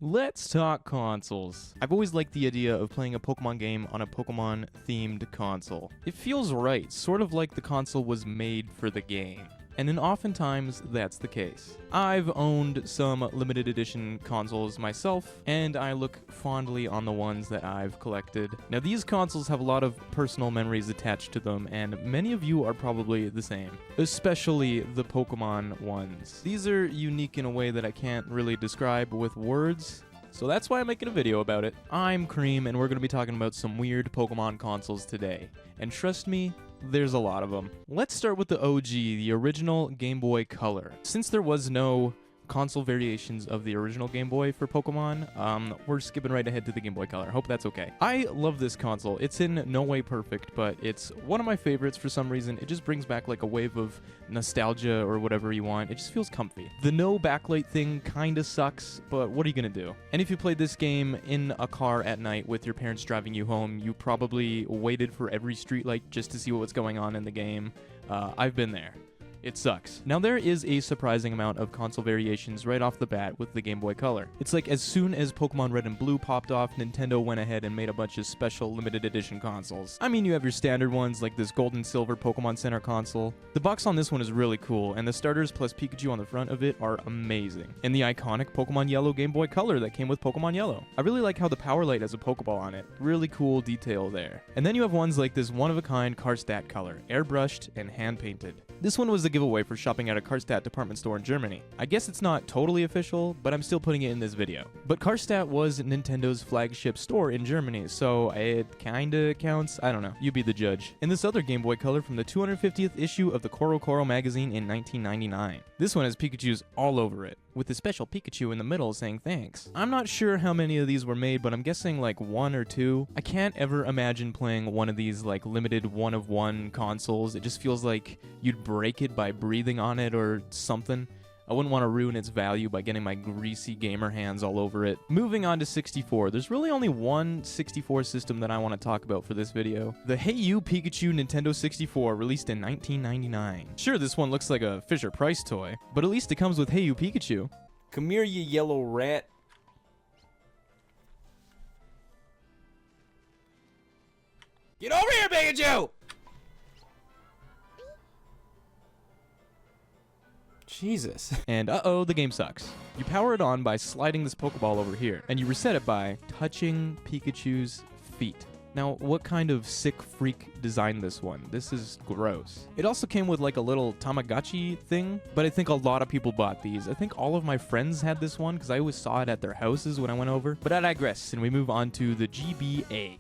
Let's talk consoles. I've always liked the idea of playing a Pokemon game on a Pokemon-themed console. It feels right, sort of like the console was made for the game. And then oftentimes, that's the case. I've owned some limited edition consoles myself, and I look fondly on the ones that I've collected. Now, these consoles have a lot of personal memories attached to them, and many of you are probably the same, especially the Pokemon ones. These are unique in a way that I can't really describe with words, so that's why I'm making a video about it. I'm Cream, and we're going to be talking about some weird Pokemon consoles today. And trust me, there's a lot of them. Let's start with the OG, the original Game Boy Color. Since there was no console variations of the original Game Boy for Pokemon, we're skipping right ahead to the Game Boy Color. Hope that's okay. I love this console. It's in no way perfect, but it's one of my favorites for some reason. It just brings back like a wave of nostalgia or whatever you want. It just feels comfy. The no backlight thing kinda sucks, but what are you gonna do? And if you played this game in a car at night with your parents driving you home, you probably waited for every streetlight just to see what was going on in the game. I've been there. It sucks. Now, there is a surprising amount of console variations right off the bat with the Game Boy Color. It's like as soon as Pokemon Red and Blue popped off, Nintendo went ahead and made a bunch of special limited edition consoles. I mean, you have your standard ones like this Gold and Silver Pokemon Center console. The box on this one is really cool, and the starters plus Pikachu on the front of it are amazing. And the iconic Pokemon Yellow Game Boy Color that came with Pokemon Yellow. I really like how the Power Light has a Pokeball on it. Really cool detail there. And then you have ones like this one-of-a-kind Karstadt color, airbrushed and hand-painted. This one was a giveaway for shopping at a Karstadt department store in Germany. I guess it's not totally official, but I'm still putting it in this video. But Karstadt was Nintendo's flagship store in Germany, so it kinda counts. I don't know. You be the judge. And this other Game Boy Color from the 250th issue of the Koro magazine in 1999. This one has Pikachus all over it, with the special Pikachu in the middle saying thanks. I'm not sure how many of these were made, but I'm guessing like 1 or 2. I can't ever imagine playing one of these like limited one-of-one consoles. It just feels like you'd break it by breathing on it or something. I wouldn't want to ruin its value by getting my greasy gamer hands all over it. Moving on to 64. There's really only one 64 system that I want to talk about for this video. The Hey You Pikachu Nintendo 64, released in 1999. Sure, this one looks like a Fisher-Price toy, but at least it comes with Hey You Pikachu. Come here, you yellow rat. Get over here, Pikachu! Jesus. And uh-oh, the game sucks. You power it on by sliding this Pokeball over here, and you reset it by touching Pikachu's feet. Now, what kind of sick freak designed this one? This is gross. It also came with like a little Tamagotchi thing, but I think a lot of people bought these. I think all of my friends had this one because I always saw it at their houses when I went over. But I digress, and we move on to the GBA.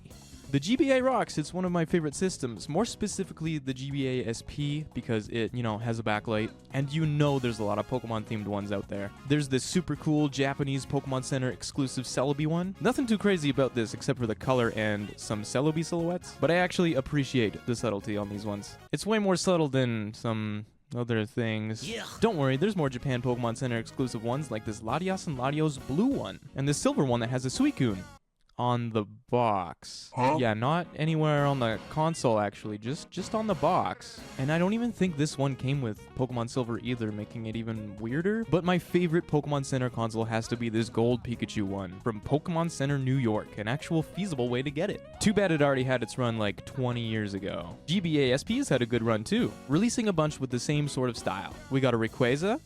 The GBA rocks. It's one of my favorite systems, more specifically the GBA SP, because it, has a backlight, and there's a lot of Pokemon-themed ones out there. There's this super cool Japanese Pokemon Center exclusive Celebi one. Nothing too crazy about this except for the color and some Celebi silhouettes, but I actually appreciate the subtlety on these ones. It's way more subtle than some other things. Yeah. Don't worry, there's more Japan Pokemon Center exclusive ones like this Latias and Latios blue one, and this silver one that has a Suicune on the box. Huh? Yeah, not anywhere on the console actually, just on the box. And I don't even think this one came with Pokemon Silver either, making it even weirder. But my favorite Pokemon Center console has to be this gold Pikachu one from Pokemon Center New York, an actual feasible way to get it. Too bad it already had its run like 20 years ago. GBA SP's had a good run too, releasing a bunch with the same sort of style. We got a Rayquaza,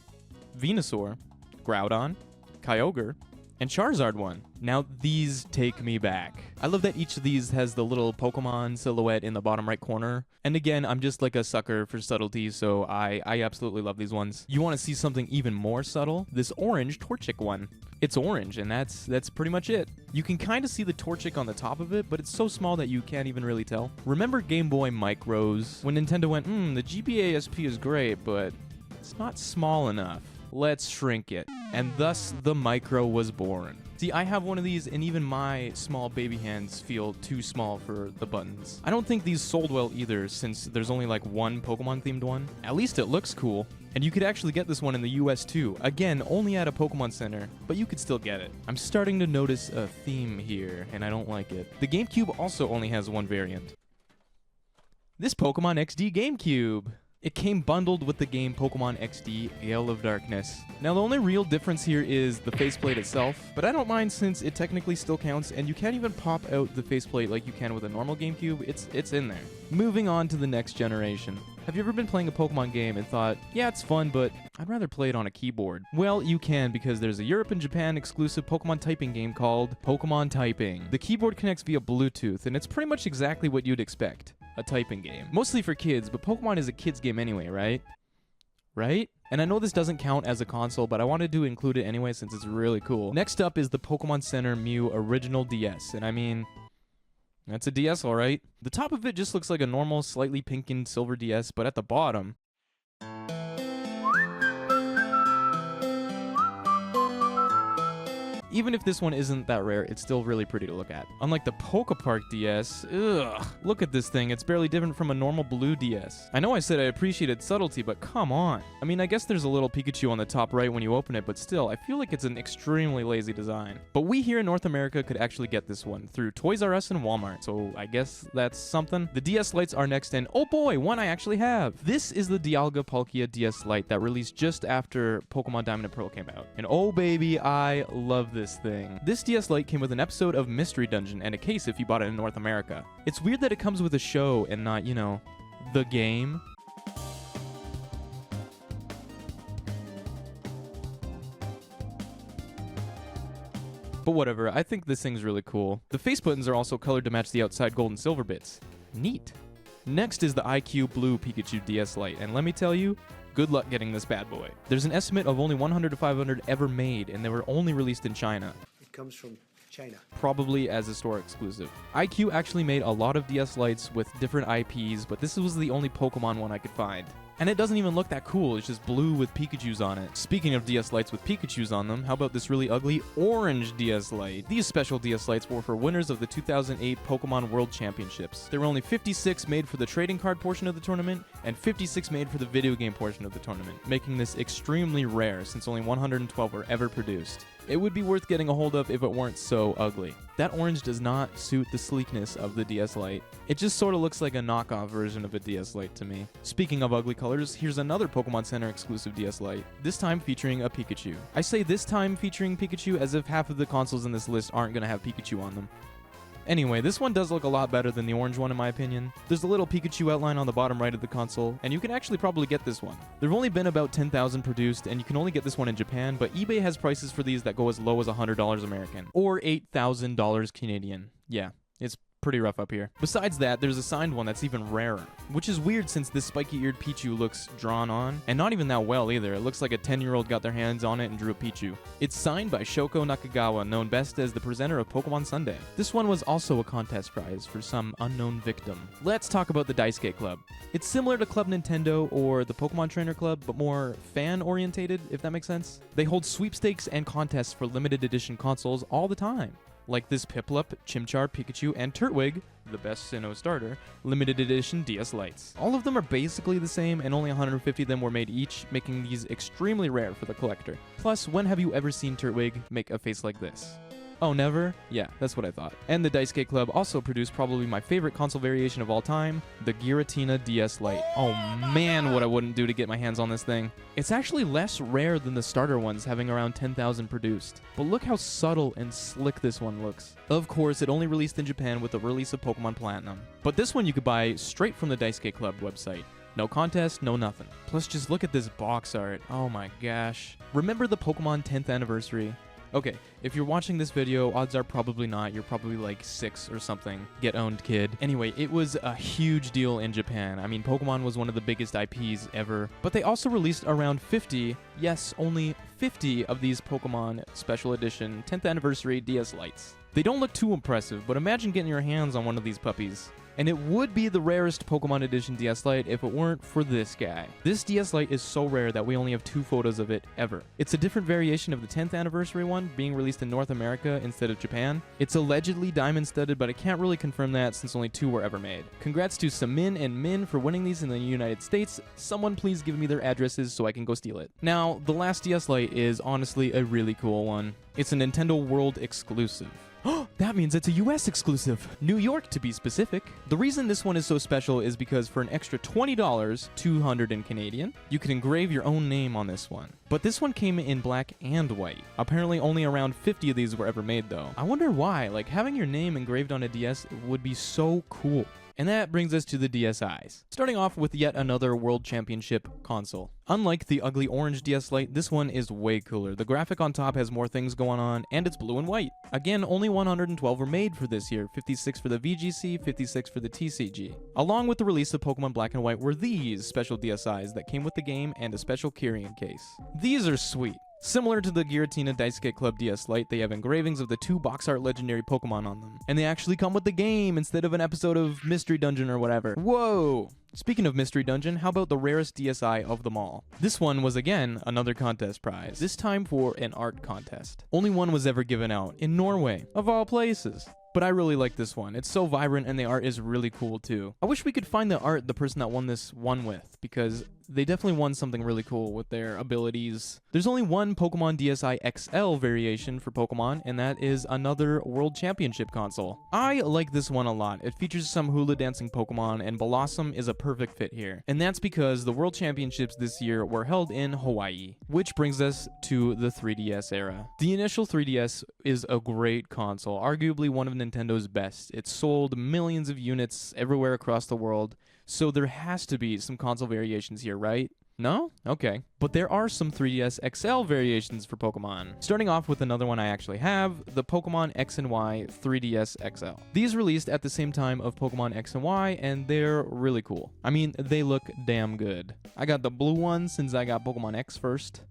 Venusaur, Groudon, Kyogre, and Charizard one. Now, these take me back. I love that each of these has the little Pokemon silhouette in the bottom right corner. And again, I'm just like a sucker for subtlety, so I absolutely love these ones. You want to see something even more subtle? This orange Torchic one. It's orange, and that's pretty much it. You can kind of see the Torchic on the top of it, but it's so small that you can't even really tell. Remember Game Boy Micros? When Nintendo went, the GBA SP is great, but it's not small enough. Let's shrink it. And thus, the Micro was born. See, I have one of these, and even my small baby hands feel too small for the buttons. I don't think these sold well either, since there's only like one Pokemon-themed one. At least it looks cool. And you could actually get this one in the US too. Again, only at a Pokemon Center, but you could still get it. I'm starting to notice a theme here, and I don't like it. The GameCube also only has one variant. This Pokemon XD GameCube. It came bundled with the game Pokemon XD Gale of Darkness. Now the only real difference here is the faceplate itself, but I don't mind since it technically still counts and you can't even pop out the faceplate like you can with a normal GameCube. It's in there. Moving on to the next generation. Have you ever been playing a Pokemon game and thought, yeah, it's fun, but I'd rather play it on a keyboard? Well, you can, because there's a Europe and Japan exclusive Pokemon typing game called Pokemon Typing. The keyboard connects via Bluetooth, and it's pretty much exactly what you'd expect. A typing game. Mostly for kids, but Pokemon is a kid's game anyway, right? Right? And I know this doesn't count as a console, but I wanted to include it anyway since it's really cool. Next up is the Pokemon Center Mew Original DS, and I mean, that's a DS, alright. The top of it just looks like a normal, slightly pink and silver DS, but at the bottom, even if this one isn't that rare, it's still really pretty to look at. Unlike the Pokepark DS, ugh, look at this thing, it's barely different from a normal blue DS. I know I said I appreciated subtlety, but come on. I mean, I guess there's a little Pikachu on the top right when you open it, but still, I feel like it's an extremely lazy design. But we here in North America could actually get this one through Toys R Us and Walmart, so I guess that's something. The DS Lites are next, and oh boy, one I actually have. This is the Dialga Palkia DS Lite that released just after Pokemon Diamond and Pearl came out. And oh baby, I love this thing. This DS Lite came with an episode of Mystery Dungeon and a case if you bought it in North America. It's weird that it comes with a show and not, you know, the game. But whatever, I think this thing's really cool. The face buttons are also colored to match the outside gold and silver bits. Neat. Next is the IQ Blue Pikachu DS Lite, and let me tell you, good luck getting this bad boy. There's an estimate of only 100 to 500 ever made, and they were only released in China. It comes from China. Probably as a store exclusive. IQ actually made a lot of DS Lites with different IPs, but this was the only Pokemon one I could find. And it doesn't even look that cool, it's just blue with Pikachus on it. Speaking of DS Lites with Pikachus on them, how about this really ugly orange DS Lite? These special DS Lites were for winners of the 2008 Pokemon World Championships. There were only 56 made for the trading card portion of the tournament, and 56 made for the video game portion of the tournament, making this extremely rare since only 112 were ever produced. It would be worth getting a hold of if it weren't so ugly. That orange does not suit the sleekness of the DS Lite. It just sort of looks like a knockoff version of a DS Lite to me. Speaking of ugly colors, here's another Pokemon Center exclusive DS Lite, this time featuring a Pikachu. I say this time featuring Pikachu as if half of the consoles in this list aren't going to have Pikachu on them. Anyway, this one does look a lot better than the orange one in my opinion. There's a little Pikachu outline on the bottom right of the console, and you can actually probably get this one. There have only been about 10,000 produced, and you can only get this one in Japan, but eBay has prices for these that go as low as $100 American, or $8,000 Canadian. Yeah, it's pretty rough up here. Besides that, there's a signed one that's even rarer, which is weird since this spiky-eared Pichu looks drawn on, and not even that well either. It looks like a 10-year-old got their hands on it and drew a Pichu. It's signed by Shoko Nakagawa, known best as the presenter of Pokemon Sunday. This one was also a contest prize for some unknown victim. Let's talk about the Daisuke Club. It's similar to Club Nintendo or the Pokemon Trainer Club, but more fan-orientated, if that makes sense. They hold sweepstakes and contests for limited edition consoles all the time, like this Piplup, Chimchar, Pikachu, and Turtwig, the best Sinnoh starter, limited edition DS Lites. All of them are basically the same, and only 150 of them were made each, making these extremely rare for the collector. Plus, when have you ever seen Turtwig make a face like this? Oh, never? Yeah, that's what I thought. And the Daisuke Club also produced probably my favorite console variation of all time, the Giratina DS Lite. Oh man, what I wouldn't do to get my hands on this thing. It's actually less rare than the starter ones, having around 10,000 produced. But look how subtle and slick this one looks. Of course, it only released in Japan with the release of Pokemon Platinum. But this one you could buy straight from the Daisuke Club website. No contest, no nothing. Plus, just look at this box art. Oh my gosh. Remember the Pokemon 10th anniversary? Okay, if you're watching this video, odds are probably not. You're probably like 6 or something. Get owned, kid. Anyway, it was a huge deal in Japan. I mean, Pokemon was one of the biggest IPs ever. But they also released around 50, yes, only 50 of these Pokemon Special Edition 10th Anniversary DS Lites. They don't look too impressive, but imagine getting your hands on one of these puppies. And it would be the rarest Pokemon Edition DS Lite if it weren't for this guy. This DS Lite is so rare that we only have 2 photos of it ever. It's a different variation of the 10th anniversary one, being released in North America instead of Japan. It's allegedly diamond studded, but I can't really confirm that since only 2 were ever made. Congrats to Samin and Min for winning these in the United States. Someone please give me their addresses so I can go steal it. Now, the last DS Lite is honestly a really cool one. It's a Nintendo World exclusive. That means it's a US exclusive. New York, to be specific. The reason this one is so special is because for an extra $20, 200 in Canadian, you can engrave your own name on this one. But this one came in black and white. Apparently only around 50 of these were ever made though. I wonder why, like having your name engraved on a DS would be so cool. And that brings us to the DSi's. Starting off with yet another World Championship console. Unlike the ugly orange DS Lite, this one is way cooler. The graphic on top has more things going on, and it's blue and white. Again, only 112 were made for this year, 56 for the VGC, 56 for the TCG. Along with the release of Pokemon Black and White were these special DSi's that came with the game and a special carrying case. These are sweet. Similar to the Giratina Daisuke Club DS Lite, they have engravings of the 2 box art legendary Pokemon on them. And they actually come with the game instead of an episode of Mystery Dungeon or whatever. Whoa! Speaking of Mystery Dungeon, how about the rarest DSi of them all? This one was again another contest prize, this time for an art contest. Only one was ever given out, in Norway, of all places. But I really like this one. It's so vibrant and the art is really cool too. I wish we could find the art the person that won this won with, because they definitely won something really cool with their abilities. There's only one Pokemon DSi XL variation for Pokemon, and that is another World Championship console. I like this one a lot. It features some hula dancing Pokemon, and Blossom is a perfect fit here. And that's because the World Championships this year were held in Hawaii, which brings us to the 3DS era. The initial 3DS is a great console, arguably one of Nintendo's best. It sold millions of units everywhere across the world, so there has to be some console variations here, right? No? Okay. But there are some 3DS XL variations for Pokemon. Starting off with another one I actually have, the Pokemon X and Y 3DS XL. These released at the same time of Pokemon X and Y, and they're really cool. I mean, they look damn good. I got the blue one since I got Pokemon X first.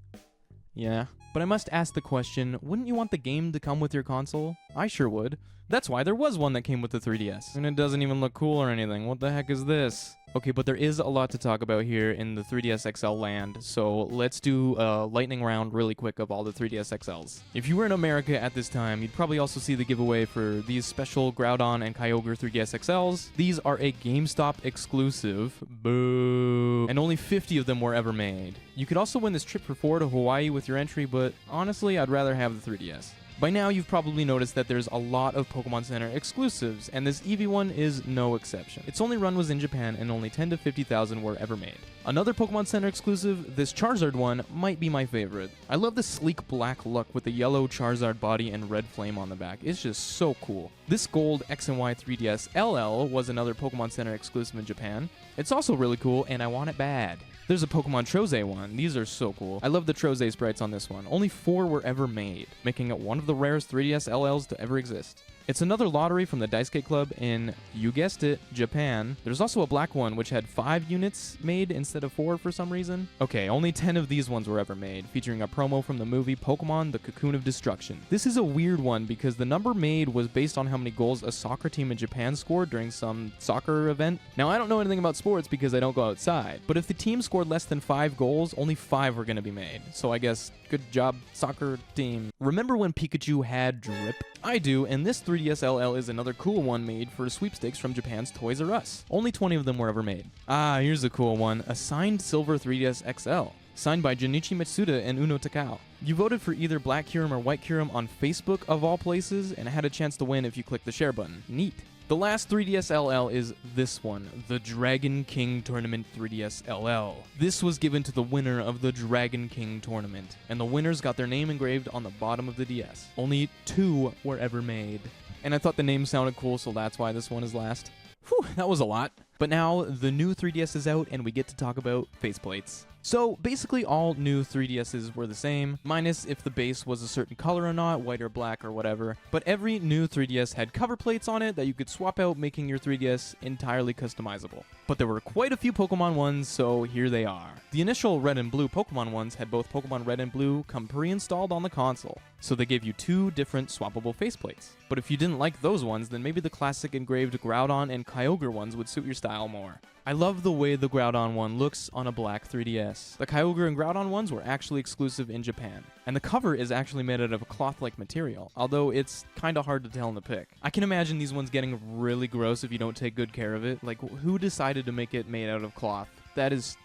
Yeah. But I must ask the question, wouldn't you want the game to come with your console? I sure would. That's why there was one that came with the 3DS. And it doesn't even look cool or anything. What the heck is this? Okay, but there is a lot to talk about here in the 3DS XL land, so let's do a lightning round really quick of all the 3DS XLs. If you were in America at this time, you'd probably also see the giveaway for these special Groudon and Kyogre 3DS XLs. These are a GameStop exclusive. Boo. And only 50 of them were ever made. You could also win this trip for 4 to Hawaii with your entry, but honestly, I'd rather have the 3DS. By now, you've probably noticed that there's a lot of Pokemon Center exclusives, and this Eevee one is no exception. Its only run was in Japan, and only 10 to 50,000 were ever made. Another Pokemon Center exclusive, this Charizard one, might be my favorite. I love the sleek black look with the yellow Charizard body and red flame on the back. It's just so cool. This gold X and Y 3DS LL was another Pokemon Center exclusive in Japan. It's also really cool, and I want it bad. There's a Pokemon Troze one. These are so cool. I love the Troze sprites on this one. Only 4 were ever made, making it one of the rarest 3DS LLs to ever exist. It's another lottery from the Daisuke Club in, you guessed it, Japan. There's also a black one which had 5 units made instead of 4 for some reason. Okay, only 10 of these ones were ever made, featuring a promo from the movie Pokemon The Cocoon of Destruction. This is a weird one because the number made was based on how many goals a soccer team in Japan scored during some soccer event. Now, I don't know anything about sports because I don't go outside, but if the team scored less than 5 goals, only 5 were going to be made. So I guess, good job, soccer team. Remember when Pikachu had drip? I do, and this 3DS LL is another cool one made for sweepstakes from Japan's Toys R Us. Only 20 of them were ever made. Ah, here's a cool one. A signed silver 3DS XL. Signed by Junichi Matsuda and Uno Takao. You voted for either Black Kyurem or White Kyurem on Facebook of all places, and had a chance to win if you clicked the share button. Neat. The last 3DS LL is this one, the Dragon King Tournament 3DS LL. This was given to the winner of the Dragon King Tournament, and the winners got their name engraved on the bottom of the DS. Only 2 were ever made. And I thought the name sounded cool, so that's why this one is last. Whew, that was a lot. But now, the new 3DS is out, and we get to talk about faceplates. So, basically all new 3DSs were the same, minus if the base was a certain color or not, white or black or whatever. But every new 3DS had cover plates on it that you could swap out, making your 3DS entirely customizable. But there were quite a few Pokemon ones, so here they are. The initial Red and Blue Pokemon ones had both Pokemon Red and Blue come pre-installed on the console, so they gave you 2 different swappable faceplates. But if you didn't like those ones, then maybe the classic engraved Groudon and Kyogre ones would suit your style more. I love the way the Groudon one looks on a black 3DS. The Kyogre and Groudon ones were actually exclusive in Japan. And the cover is actually made out of a cloth-like material, although it's kinda hard to tell in the pic. I can imagine these ones getting really gross if you don't take good care of it. Like, who decided to make it made out of cloth? That is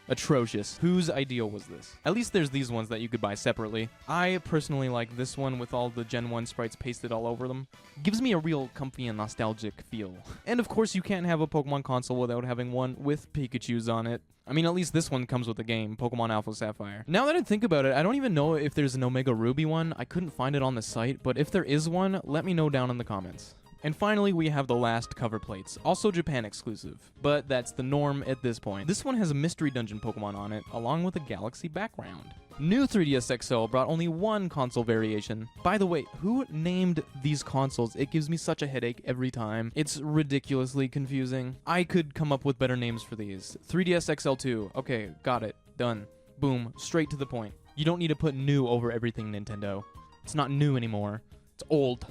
Atrocious. Whose idea was this? At least there's these ones that you could buy separately. I personally like this one with all the Gen 1 sprites pasted all over them. Gives me a real comfy and nostalgic feel. And of course you can't have a Pokemon console without having one with Pikachus on it. I mean, at least this one comes with the game, Pokemon Alpha Sapphire. Now that I think about it, I don't even know if there's an Omega Ruby one. I couldn't find it on the site, but if there is one, let me know down in the comments. And finally, we have the last cover plates, also Japan exclusive, but that's the norm at this point. This one has a Mystery Dungeon Pokemon on it, along with a Galaxy background. New 3DS XL brought only one console variation. By the way, who named these consoles? It gives me such a headache every time. It's ridiculously confusing. I could come up with better names for these. 3DS XL2. Okay, got it. Done. Boom. Straight to the point. You don't need to put new over everything, Nintendo. It's not new anymore. It's old.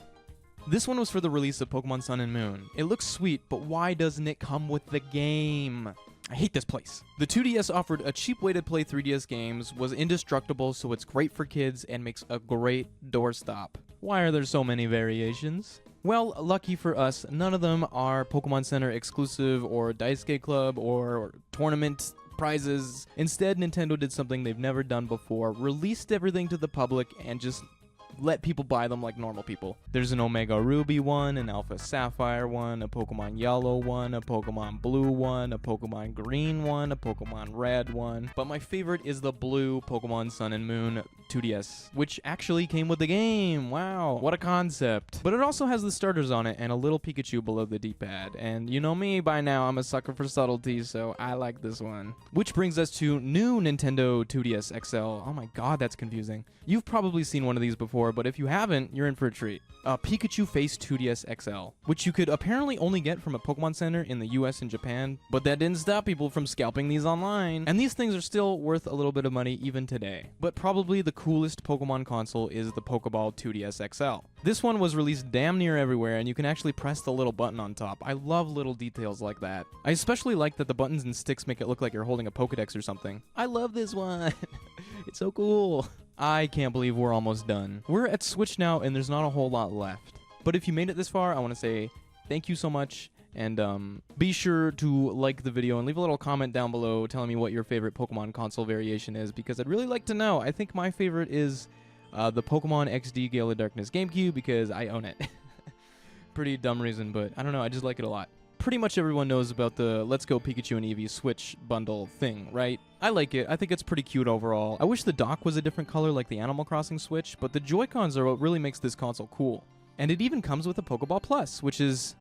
This one was for the release of Pokemon Sun and Moon. It looks sweet, but why doesn't it come with the game? I hate this place. The 2DS offered a cheap way to play 3DS games, was indestructible, so it's great for kids, and makes a great doorstop. Why are there so many variations? Well, lucky for us, none of them are Pokemon Center exclusive or Daisuke Club or tournament prizes. Instead, Nintendo did something they've never done before, released everything to the public, and just let people buy them like normal people. There's an Omega Ruby one, an Alpha Sapphire one, a Pokemon Yellow one, a Pokemon Blue one, a Pokemon Green one, a Pokemon Red one. But my favorite is the blue Pokemon Sun and Moon 2DS, which actually came with the game. Wow, what a concept. But it also has the starters on it and a little Pikachu below the D-pad. And you know me by now, I'm a sucker for subtlety, so I like this one. Which brings us to new Nintendo 2DS XL. Oh my god, that's confusing. You've probably seen one of these before, but if you haven't, you're in for a treat. A Pikachu Face 2DS XL, which you could apparently only get from a Pokemon Center in the US and Japan, but that didn't stop people from scalping these online. And these things are still worth a little bit of money even today. But probably the coolest Pokemon console is the Pokeball 2DS XL. This one was released damn near everywhere, and you can actually press the little button on top. I love little details like that. I especially like that the buttons and sticks make it look like you're holding a Pokédex or something. I love this one. It's so cool. I can't believe we're almost done. We're at Switch now, and there's not a whole lot left. But if you made it this far, I want to say thank you so much, and be sure to like the video and leave a little comment down below telling me what your favorite Pokemon console variation is, because I'd really like to know. I think my favorite is the Pokemon XD Gale of Darkness GameCube, because I own it. Pretty dumb reason, but I don't know, I just like it a lot. Pretty much everyone knows about the Let's Go Pikachu and Eevee Switch bundle thing, right? I like it. I think it's pretty cute overall. I wish the dock was a different color like the Animal Crossing Switch, but the Joy-Cons are what really makes this console cool. And it even comes with a Pokeball Plus, which is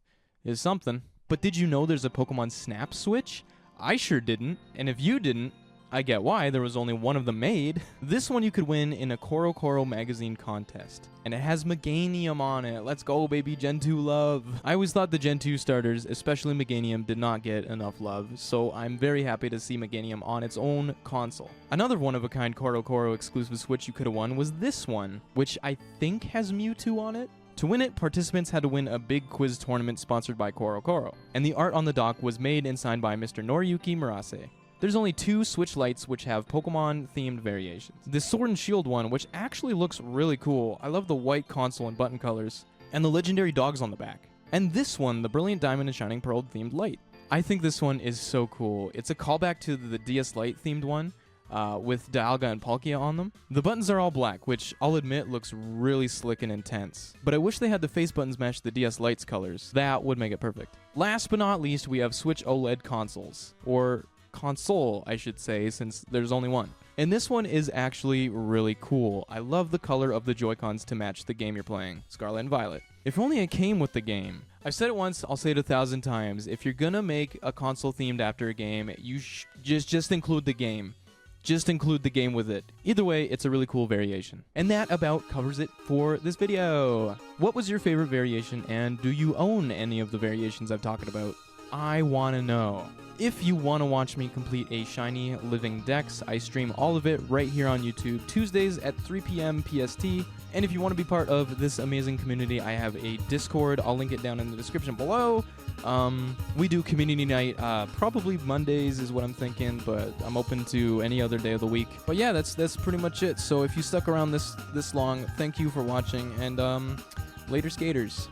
something. But did you know there's a Pokemon Snap Switch? I sure didn't. And if you didn't, I get why, there was only one of them made. This one you could win in a Koro Koro magazine contest. And it has Meganium on it. Let's go, baby, Gen 2 love. I always thought the Gen 2 starters, especially Meganium, did not get enough love, so I'm very happy to see Meganium on its own console. Another one-of-a-kind Koro Koro exclusive Switch you could have won was this one, which I think has Mewtwo on it. To win it, participants had to win a big quiz tournament sponsored by Koro Koro. And the art on the dock was made and signed by Mr. Noriyuki Murase. There's only 2 Switch Lites which have Pokemon-themed variations. The Sword and Shield one, which actually looks really cool. I love the white console and button colors, and the legendary dogs on the back. And this one, the Brilliant Diamond and Shining Pearl themed light. I think this one is so cool. It's a callback to the DS Lite themed one, with Dialga and Palkia on them. The buttons are all black, which I'll admit looks really slick and intense. But I wish they had the face buttons match the DS Lite's colors. That would make it perfect. Last but not least, we have Switch OLED consoles, or console, I should say, since there's only one. And this one is actually really cool. I love the color of the Joy-Cons to match the game you're playing, Scarlet and Violet. If only it came with the game. I've said it once, I'll say it 1,000 times. If you're gonna make a console themed after a game, you just include the game. Just include the game with it. Either way, it's a really cool variation. And that about covers it for this video. What was your favorite variation, and do you own any of the variations I've talked about? I want to know. If you want to watch me complete a shiny living Dex, I stream all of it right here on YouTube Tuesdays at 3 p.m. PST. And if you want to be part of this amazing community, I have a Discord. I'll link it down in the description below. We do community night, probably Mondays is what I'm thinking, but I'm open to any other day of the week. But yeah, that's pretty much it. So if you stuck around this long, thank you for watching, and later skaters.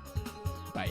Bye.